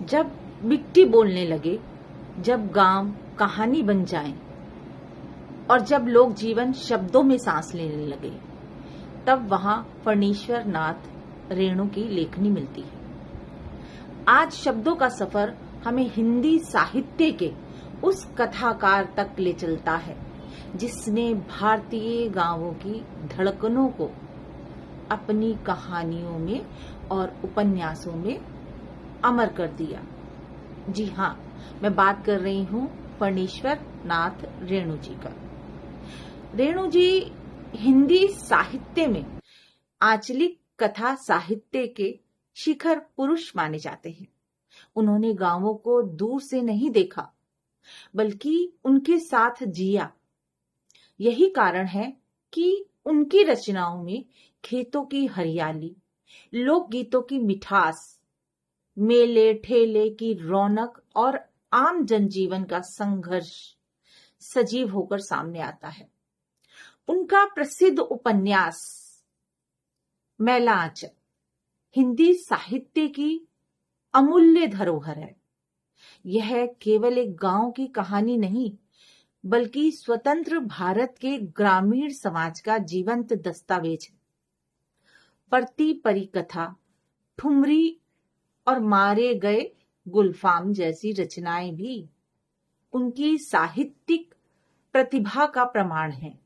जब मिट्टी बोलने लगे, जब गांव कहानी बन जाए और जब लोग जीवन शब्दों में सांस लेने लगे, तब वहां फणीश्वर नाथ रेणु की लेखनी मिलती है। आज शब्दों का सफर हमें हिंदी साहित्य के उस कथाकार तक ले चलता है जिसने भारतीय गांवों की धड़कनों को अपनी कहानियों में और उपन्यासों में अमर कर दिया। जी हाँ, मैं बात कर रही हूँ फणीश्वर नाथ रेणु जी का। रेणु जी हिंदी साहित्य में आंचलिक कथा साहित्य के शिखर पुरुष माने जाते हैं। उन्होंने गांवों को दूर से नहीं देखा, बल्कि उनके साथ जिया। यही कारण है कि उनकी रचनाओं में खेतों की हरियाली, लोकगीतों की मिठास, मेले ठेले की रौनक और आम जनजीवन का संघर्ष सजीव होकर सामने आता है। उनका प्रसिद्ध उपन्यास मैला आंचल हिंदी साहित्य की अमूल्य धरोहर है। यह केवल एक गांव की कहानी नहीं, बल्कि स्वतंत्र भारत के ग्रामीण समाज का जीवंत दस्तावेज है। परती परी कथा, ठुमरी और मारे गए गुलफाम जैसी रचनाएं भी उनकी साहित्यिक प्रतिभा का प्रमाण है।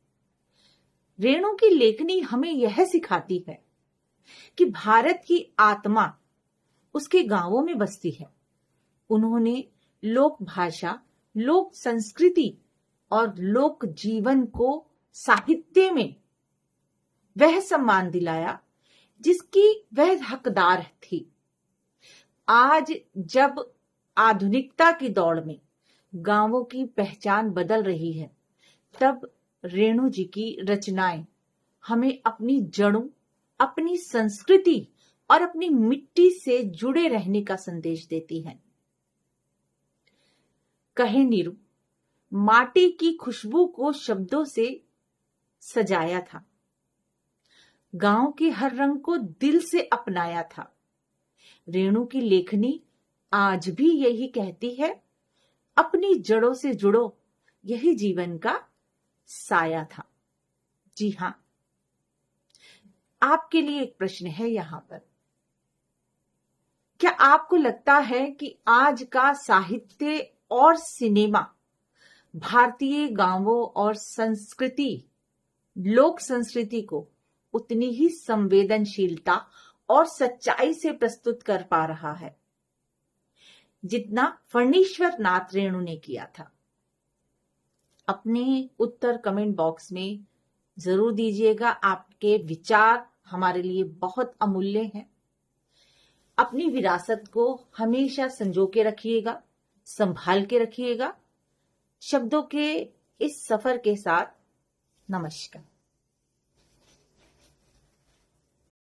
रेणु की लेखनी हमें यह सिखाती है कि भारत की आत्मा उसके गांवों में बसती है। उन्होंने लोक भाषा, लोक संस्कृति और लोक जीवन को साहित्य में वह सम्मान दिलाया जिसकी वह हकदार थी। आज जब आधुनिकता की दौड़ में गांवों की पहचान बदल रही है, तब रेणु जी की रचनाएं हमें अपनी जड़ों, अपनी संस्कृति और अपनी मिट्टी से जुड़े रहने का संदेश देती हैं। कहे नीरू, माटी की खुशबू को शब्दों से सजाया था, गांव के हर रंग को दिल से अपनाया था। रेणु की लेखनी आज भी यही कहती है, अपनी जड़ों से जुड़ो, यही जीवन का साया था। जी हां, आपके लिए एक प्रश्न है यहां पर। क्या आपको लगता है कि आज का साहित्य और सिनेमा भारतीय गांवों और संस्कृति, लोक संस्कृति को उतनी ही संवेदनशीलता और सच्चाई से प्रस्तुत कर पा रहा है जितना फणीश्वर नाथ रेणु ने किया था? अपने उत्तर कमेंट बॉक्स में जरूर दीजिएगा। आपके विचार हमारे लिए बहुत अमूल्य हैं। अपनी विरासत को हमेशा संजो के रखिएगा, संभाल के रखिएगा। शब्दों के इस सफर के साथ नमस्कार।